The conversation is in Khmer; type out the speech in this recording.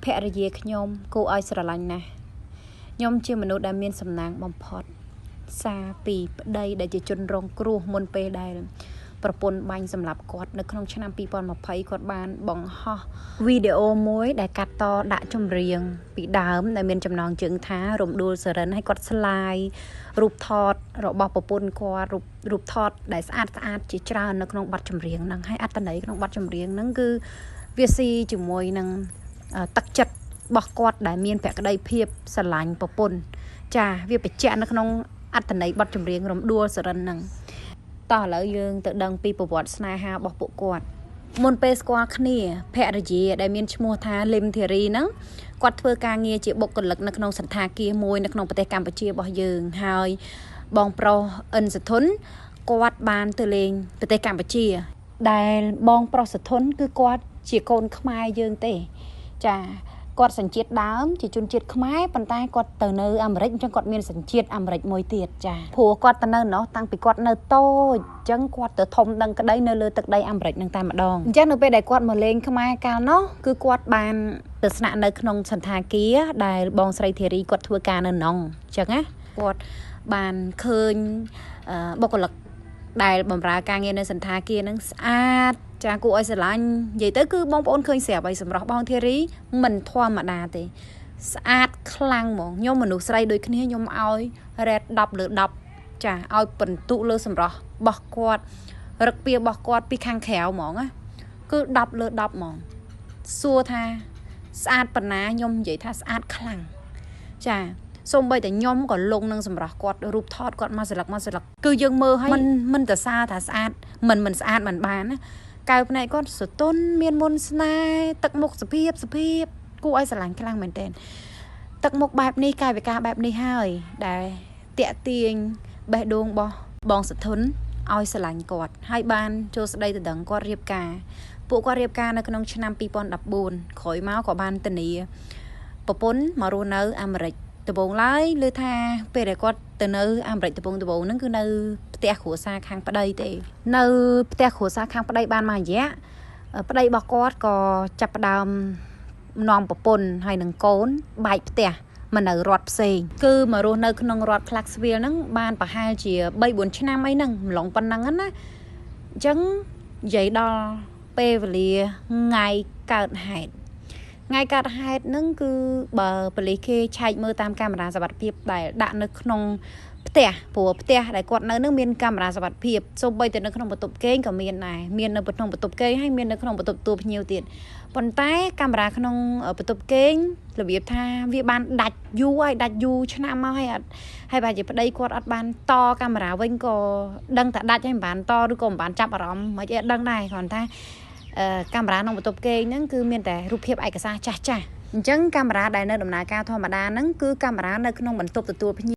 ភរិយាខ្ញុំគួរឲ្យស្រឡាញ់ណាស់ខ្ញុំជាមនុស្សដែលមានសំណាងបំផុតសារពីប្តីដែលជាជនរងគ្រោះមុនពេលដែលប្រពន្ធបាញ់សម្លាប់គាត់នៅក្នុងឆ្នាំ2020គាត់បានបង្ហោះវីដេអូមួយដែលកាត់តដាក់ចម្រៀងពីដើមដែលមានចំណងជើងថារំដួលសរិនឲ្យគាត់ស្លាយរូបថតរបស់ប្រពន្ធគាត់រូបថតដែលស្អាតជាច្រើននៅក្នុងបទចម្រៀងហ្នឹងហើយអត្ថន័យក្នុងបទចម្រៀងហ្នឹងគឺវាស៊ីជាមួយនឹងទឹកចិត្តរបស់គាត់ដែលមានភក្ដីភាពស្រឡាញ់ប្រពន្ធចាវាបញ្ជាក់នៅក្នុងអត្ថន័យបទចម្រៀងរំដួលសរិនហ្នឹងតោះឥឡូវយើងទៅដឹងពីប្រវត្តិស្នេហារបស់ពួកគាត់មុនពេលស្គាល់គ្នាភរិយាដែលមានឈ្មោះថាលឹមធីរីហ្នឹងគាត់ធ្វើការងារជាបុគ្គលិកនៅក្នុងសន្តាគារមួយនៅក្នុងប្រទេសកម្ពុជារបស់យើងហើយបងប្រុសអិនសធុនគាត់បានទៅលេងប្រទេសកម្ពុជាដែលបងប្រុសសធុនគឺគាត់ជាកូនខ្មែរយើងទេចាគាត់សញ្ជាតិដើមជាជនជាតិខ្មែរប៉ុន្តែគាត់ទៅនៅអាមេរិកអញ្ចឹងគាត់មានសញ្ជាតិអាមេរិកមួយទៀតចាព្រោះគាត់ទៅនៅនោះតាំងពីគាត់នៅតូចអញ្ចឹងគាត់ទៅធំដឹងក្តីនៅលើទឹកដីអាមេរិកនឹងតែម្ដងអញ្ចឹងនៅពេលដែលគាត់មកលេងខ្មែរកាលនោះគឺគាត់បានទៅស្នាក់នៅក្នុងសន្តាគារដែលបងស្រីធីរីគាត់ធ្វើការនៅនោះអញ្ចឹងណាគាត់បានឃើញបុគ្គលិកដែលបម្រើការងារនៅសន្តាគារហ្នឹងស្អាតចាគួរឲ្យស្រឡាញ់និយាយទៅគឺបងប្អូនឃើញស្រាប់ហើយសម្រស់បងធីរីមិនធម្មតាទេស្អាតខ្លាំងហ្មងខ្ញុំមនុស្សស្រីដូចគ្នាខ្ញុំឲ្យ rate 10 លើ 10 ចាឲ្យបន្ទុកលើសម្រស់របស់គាត់រឹកពីរបស់គាត់ពីខាងក្រៅហ្មងណាគឺ10 លើ 10 ហ្មងសួរថាស្អាតប៉ុណ្ណាខ្ញុំនិយាយថាស្អាតខ្លាំងចាសូម្បីតែខ្ញុំក៏លងនឹងសម្រស់គាត់រូបថតគាត់មកស្លឹកគឺយើងមើលឲ្យមិនទៅសារថាស្អាតមិនស្អាតមិនបានណាកៅភ្នែកគាត់សតុនមានមុនស្នេហ៍ទឹកមុខសភាពគួរឲ្យស្រឡាញ់ខ្លាំងមែនទែនទឹកមុខបែបនេះកាយវិការបែបនេះហើយដែលតាក់ទាញបេះដូងរបស់បងសធុនឲ្យស្រឡាញ់គាត់ហើយបានចូលស្ដីទៅដឹងគាត់រៀបការពួកគាត់រៀបការនៅក្នុងឆ្នាំ2014ក្រោយមកក៏បានធានាប្រពន្ធមករស់នៅអាមេរិកដំបូងឡើយលើថាពេលដែលគាត់ទៅនៅអាមេរិកដំបូងហ្នឹងគឺនៅផ្ទះគ្រួសារខាងប្តីទេនៅផ្ទះគ្រួសារខាងប្តីបានមួយរយៈប្តីរបស់គាត់ក៏ចាប់ផ្ដើមនាំប្រពន្ធហើយនឹងកូនបែកផ្ទះមកនៅរដ្ឋផ្សេងគឺមករស់នៅក្នុងរដ្ឋ Clarksville ហ្នឹងបានប្រហែលជា 3-4 ឆ្នាំអីហ្នឹងម្លងប៉ុណ្ណឹងណាអញ្ចឹងនិយាយដល់ពេលវេលាថ្ងៃកើតហេតុហ្នឹងគឺបើប៉ូលីសគេឆែកមើលតាមកាមេរ៉ាសុវត្ថិភាពដែលដាក់នៅក្នុងផ្ទះព្រោះផ្ទះដែលគាត់នៅនឹងមានកាមេរ៉ាសុវត្ថិភាពសូម្បីតែនៅក្នុងបន្ទប់គេងក៏មានដែរមាននៅក្នុងបន្ទប់គេងហើយមាននៅក្នុងបន្ទប់តួភ្ញៀវទៀតប៉ុន្តែកាមេរ៉ាក្នុងបន្ទប់គេងរបៀបថាវាបានដាច់យូរឆ្នាំមកហើយបើជាប្តីគាត់អត់បានតកាមេរ៉ាវិញក៏ដឹងតែដាច់ហើយមិនបានតឬក៏មិនបានចាប់អារម្មណ៍មិនអីដឹងដែរគ្រាន់តែកាមេរ៉ាក្នុងបន្ទប់គេងហ្នឹងគឺមានតែរូបភាពឯកសារចាស់អញ្ចឹងកាមេរ៉ាដែលនៅដំណើរការធម្មតាហ្នឹងគឺកាមេរ៉ានៅក្នុងបន្ទប់ទទួលភ្ញៀវ